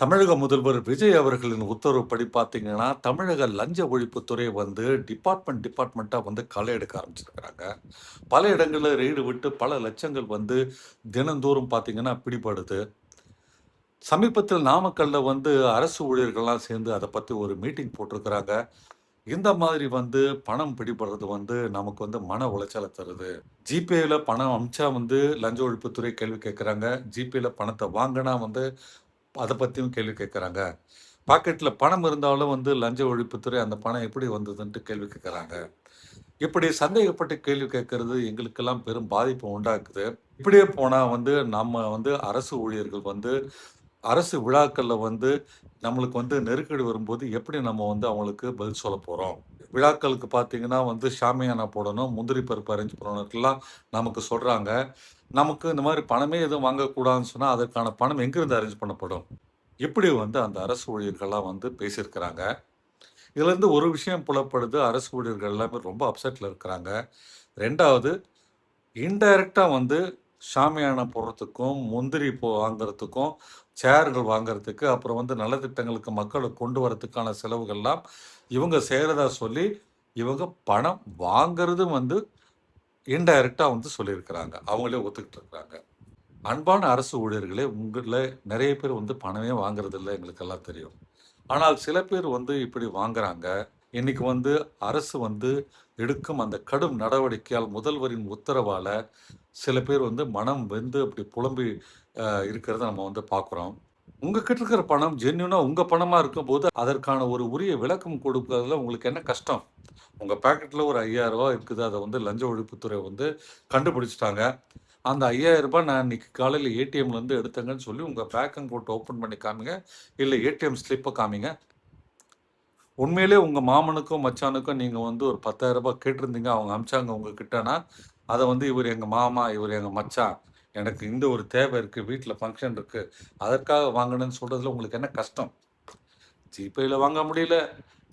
தமிழக முதல்வர் விஜய் அவர்களின் உத்தரவுப்படி பார்த்தீங்கன்னா, தமிழக லஞ்ச ஒழிப்புத்துறை வந்து டிபார்ட்மெண்ட்டா வந்து களை எடுக்க ஆரம்பிச்சிருக்கிறாங்க. பல இடங்கள்ல ரெய்டு விட்டு பல லட்சங்கள் வந்து தினந்தோறும் பார்த்தீங்கன்னா பிடிபடுது. சமீபத்தில் நாமக்கல்ல வந்து அரசு ஊழியர்கள்லாம் சேர்ந்து அத பத்தி ஒரு மீட்டிங் போட்டிருக்கிறாங்க. இந்த மாதிரி வந்து பணம் பிடிபடுறது வந்து நமக்கு வந்து மன உளைச்சல தருது. ஜிபேல பணம் அனுப்பிச்சா வந்து லஞ்ச ஒழிப்புத்துறை கேள்வி கேட்கறாங்க. ஜிபேல பணத்த வாங்குனா வந்து அத பத்தியும் கேள்வி கேட்கறாங்க. பாக்கெட்ல பணம் இருந்தாலும் வந்து லஞ்ச ஒழிப்புத்துறை அந்த பணம் எப்படி வந்ததுன்ட்டு கேள்வி கேட்கறாங்க. இப்படி சந்தேகப்பட்டு கேள்வி கேட்கறது எங்களுக்கெல்லாம் பெரும் பாதிப்ப உண்டாக்குது. இப்படியே போனா வந்து நம்ம வந்து அரசு ஊழியர்கள் வந்து அரசு விழாக்கள்ல வந்து நம்மளுக்கு வந்து நெருக்கடி வரும்போது எப்படி நம்ம வந்து அவங்களுக்கு பதில் சொல்லப் போறோம்? விழாக்களுக்கு பார்த்தீங்கன்னா வந்து ஷாமியானா போடணும், முந்திரி பருப்பு அரேஞ்ச் பண்ணணும்லாம் நமக்கு சொல்றாங்க. நமக்கு இந்த மாரி பணமே எதுவும் வாங்கக்கூடாதுன்னு சொன்னா, அதற்கான பணம் எங்கிருந்து அரேஞ்ச் பண்ணப்படும்? இப்படி வந்து அந்த அரசு ஊழியர்கள்லாம் வந்து பேசியிருக்கிறாங்க. இதுலேருந்து ஒரு விஷயம் புலப்படுது. அரசு ஊழியர்கள் எல்லாமே ரொம்ப அப்செட்ல இருக்கிறாங்க. 2வது இன்டைரக்ட்டா வந்து ஷாமியானா போடுறதுக்கும், முந்திரி வாங்குறதுக்கும், சேர்கள் வாங்குறதுக்கு, அப்புறம் வந்து நலத்திட்டங்களுக்கு மக்கள கொண்டு வரதுக்கான செலவுகள்லாம் இவங்க செய்றதா சொல்லி, இவங்க பணம் வாங்குறதும் வந்து இன்டைரக்ட்டா வந்து சொல்லியிருக்கிறாங்க. அவங்களே ஒத்துக்கிட்டு இருக்கிறாங்க. அன்பான அரசு ஊழியர்களே, உங்கள்ல நெறைய பேர் வந்து பணமே வாங்குறதில்ல எங்களுக்கெல்லாம் தெரியும். ஆனால் சில பேர் வந்து இப்படி வாங்குறாங்க. இன்னைக்கு வந்து அரசு வந்து எடுக்கும் அந்த கடும் நடவடிக்கையால், முதல்வரின் உத்தரவால சில பேர் வந்து மனம் வெந்து அப்படி புலம்பி இருக்கிறத நம்ம வந்து பார்க்குறோம். உங்ககிட்ட இருக்கிற பணம் ஜென்யூனா உங்க பணமா இருக்கும்போது, அதற்கான ஒரு உரிய விளக்கம் கொடுப்பதில உங்களுக்கு என்ன கஷ்டம்? உங்க பாக்கெட்ல ஒரு ரூ. 5000 இருக்குது. அத வந்து லஞ்ச ஒழிப்புத்துறை வந்து கண்டுபிடிச்சுட்டாங்க. அந்த ரூ. 5000 நான் இன்னைக்கு காலையில ஏடிஎம்லேருந்து எடுத்தேங்கன்னு சொல்லி உங்க பேங்க் அக்கவுண்ட் ஓப்பன் பண்ணி காமிங்க. இல்ல ஏடிஎம் ஸ்லிப்ப காமிங்க. உண்மையிலே உங்க மாமனுக்கும், மச்சானுக்கும் நீங்க வந்து ஒரு ரூ. 10,000 கேட்டிருந்தீங்க. அவங்க அனுப்பிச்சாங்க உங்ககிட்டனா, அத வந்து இவரு எங்க மாமா, இவரு எங்க மச்சான். எனக்கு இந்த ஒரு தேவை இருக்கு. வீட்ல ஃபங்ஷன் இருக்கு. அதற்காக வாங்குனேன்னு சொல்றதுல உங்களுக்கு என்ன கஷ்டம்? ஜிபேல வாங்க முடியல.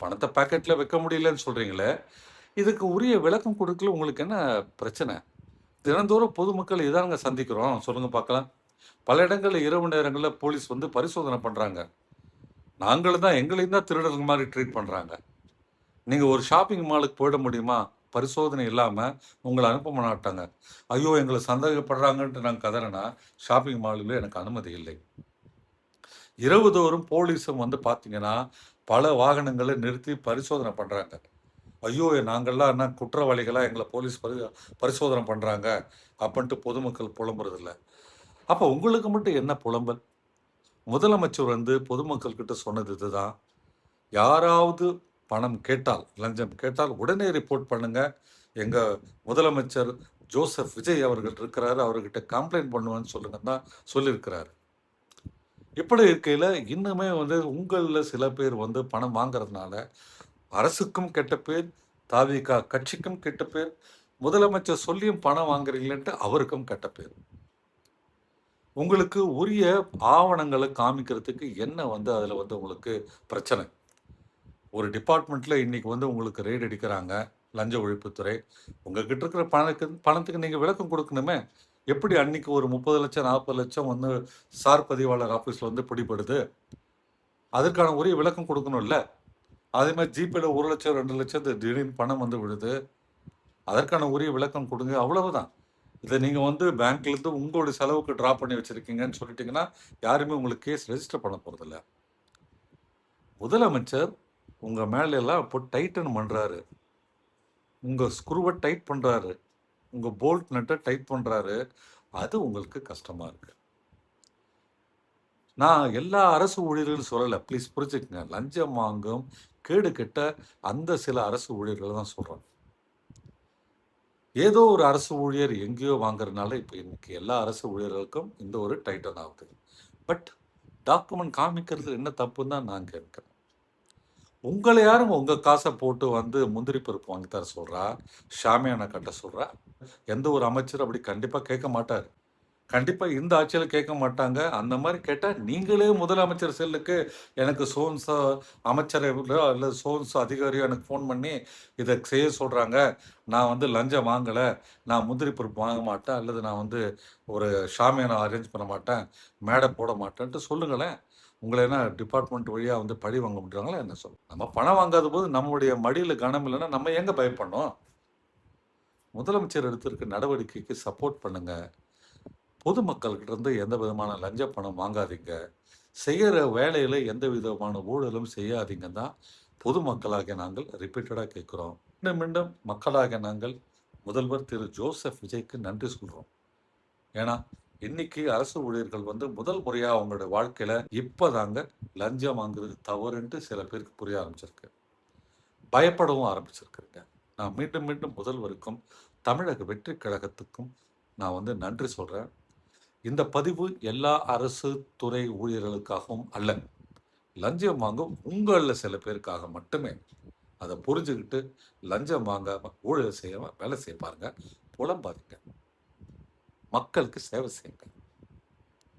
பணத்த பாக்கெட்ல வைக்க முடியலன்னு சொல்றீங்களே. இதுக்கு உரிய விளக்கம் குடுக்கல உங்களுக்கு என்ன பிரச்சனை? தினந்தோறும் பொதுமக்கள் இதாங்க சந்திக்கிறோம். சொல்லுங்க பார்க்கலாம். பல இடங்கள்ல இரவு நேரங்கள்ல போலீஸ் வந்து பரிசோதனை பண்றாங்க. நாங்களும் தான் எங்களையும் தான் திருடர்கள் மாரி ட்ரீட் பண்றாங்க. நீங்க ஒரு ஷாப்பிங் மாலுக்கு போயிட முடியுமா? பரிசோதனை இல்லாம உங்கள அனுப்ப மாட்டாங்க. ஐயோ! எங்கள சந்தேகப்படுறாங்கன்ட்டு நான் கதறினா, ஷாப்பிங் மால்ல எனக்கு அனுமதி இல்லை. இரவுதோறும் போலீஸும் வந்து பார்த்தீங்கன்னா, பல வாகனங்கள நிறுத்தி பரிசோதனை பண்றாங்க. ஐயோ! நாங்கள்லாம் என்ன குற்றவாளிகளா? எங்கள போலீஸ் பரிசோதனை பண்றாங்க. அப்பன்ட்டு பொதுமக்கள் புலம்புறதில்ல. அப்ப உங்களுக்கு மட்டும் என்ன புலம்பல்? முதலமைச்சர் வந்து பொதுமக்கள் கிட்ட சொன்னது இதுதான். யாராவது பணம் கேட்டால், லஞ்சம் கேட்டால் உடனே ரிப்போர்ட் பண்ணுங்க. எங்க முதலமைச்சர் ஜோசப் விஜய் அவர்கள் இருக்கிறாரு. அவர்கிட்ட கம்ப்ளைண்ட் பண்ணுவேன்னு சொல்லுங்கன்னு தான் சொல்லியிருக்கிறாரு. இப்படி இருக்கையில இன்னுமே வந்து உங்கள்ல சில பேர் வந்து பணம் வாங்குறதுனால, அரசுக்கும் கெட்ட பேர், தாவேகா கட்சிக்கும் கெட்ட பேர், முதலமைச்சர் சொல்லியும் பணம் வாங்குறீங்களேன்ட்டு அவருக்கும் கெட்ட பேர். உங்களுக்கு உரிய ஆவணங்கள காமிக்கிறதுக்கு என்ன வந்து அதுல வந்து உங்களுக்கு பிரச்சனை? ஒரு டிபார்ட்மெண்ட்ல இன்னைக்கு வந்து உங்களுக்கு ரெய்ட் அடிக்கிறாங்க. லஞ்ச ஒழிப்புத்துறை. உங்ககிட்ட இருக்கிற பணத்துக்கு நீங்க விளக்கம் குடுக்கணுமே! எப்படி அன்னைக்கு ஒரு 30,00,000 40,00,000 வந்து சார் பதிவாளர் ஆஃபீஸ்ல வந்து பிடிபடுது? அதற்கான உரிய விளக்கம் குடுக்கணும்ல. அதேமாரி ஜிபேல 1,00,000 2,00,000 திடீர்னு பணம் வந்து விழுது. அதற்கான உரிய விளக்கம் குடுங்க. அவ்வளவுதான். இத நீங்க வந்து பேங்க்லேருந்து உங்களுடைய செலவுக்கு டிரா பண்ணி வச்சிருக்கீங்கன்னு சொல்லிட்டீங்கன்னா, யாருமே உங்களுக்கு கேஸ் ரெஜிஸ்டர் பண்ண போறதில்ல. முதலமைச்சர் உங்க மேல எல்லாம் இப்போ டைட்டன் பண்றாரு. உங்க ஸ்க்ரூவ டைட் பண்றாரு. உங்க போல்ட் நட்ட டைட் பண்றாரு. அது உங்களுக்கு கஷ்டமா இருக்கு. நான் எல்லா அரசு ஊழியர்களையும் சொல்லல. ப்ளீஸ் புரிஞ்சுக்கங்க. லஞ்சம் வாங்கும் கேடு கெட்ட அந்த சில அரசு ஊழியர்கள தான் சொல்றேன். ஏதோ ஒரு அரசு ஊழியர் எங்கேயோ வாங்குறதுனால, இப்ப இன்னைக்கு எல்லா அரசு ஊழியர்களுக்கும் இந்த ஒரு டைட்டன் ஆகுது. பட் டாக்குமெண்ட் காமிக்கிறதுல என்ன தப்புன்னு தான் நான் கேட்கிறேன். உங்கள யாருங்க உங்க காச போட்டு வந்து முந்திரி பருப்பு வாங்கி தர சொல்றா? ஷாமியானா கட்ட சொல்றா? எந்த ஒரு அமைச்சரும் அப்படி கண்டிப்பா கேட்க மாட்டாரு. கண்டிப்பா இந்த ஆட்சியில கேட்க மாட்டாங்க. அந்த மாரி கேட்டா, நீங்களே முதலமைச்சர் செல்லுக்கு எனக்கு சோ அண்ட் சோ அமைச்சரையோ அல்லது சோ அண்ட் சோ அதிகாரியோ எனக்கு ஃபோன் பண்ணி, இத செய்ய சொல்றாங்க. நான் வந்து லஞ்சம் வாங்கல. நான் முந்திரி பருப்பு வாங்க மாட்டேன். அல்லது நான் வந்து ஒரு ஷாமியானா அரேஞ்ச் பண்ண மாட்டேன். மேடை போட மாட்டேன்ட்டு சொல்லுங்களேன். உங்கள என்ன டிபார்ட்மெண்ட் வழியா வந்து பழி வாங்க முடியாங்களா என்ன சொல்ல? நம்ம பணம் வாங்காத போது நம்முடைய மடியில கனம் இல்லைன்னா நம்ம எங்க பயப்படணும்? முதலமைச்சர் எடுத்திருக்க நடவடிக்கைக்கு சப்போர்ட் பண்ணுங்க. பொதுமக்கள்கிட்ட இருந்து எந்த விதமான லஞ்ச பணம் வாங்காதீங்க. செய்யற வேலையில எந்த விதமான ஊழலும் செய்யாதீங்கன்னு தான் பொதுமக்களாகிய நாங்கள் ரிப்பீட்டடா கேட்கிறோம். மீண்டும் மீண்டும் மக்களாகிய நாங்கள் முதல்வர் திரு ஜோசப் விஜய்க்கு நன்றி சொல்றோம். ஏன்னா இன்னைக்கு அரசு ஊழியர்கள் வந்து முதல் முறையா அவங்களுடைய வாழ்க்கையில இப்பதாங்க லஞ்சம் வாங்குறது தவறுன்ட்டு சில பேருக்கு புரிய ஆரம்பிச்சிருக்கு. பயப்படவும் ஆரம்பிச்சிருக்குங்க. நான் மீண்டும் மீண்டும் முதல்வருக்கும் தமிழக வெற்றி கழகத்துக்கும் நான் வந்து நன்றி சொல்றேன். இந்த பதிவு எல்லா அரசு துறை ஊழியர்களுக்காகவும் அல்ல. லஞ்சம் வாங்கும் உங்கள சில பேருக்காக மட்டுமே. அதை புரிஞ்சுக்கிட்டு லஞ்சம் வாங்காம ஊழல் செய்யாம வேலை செய்ய பாருங்க. புலம்பாதீங்க. மக்களுக்கு சேவை செய்யுங்க.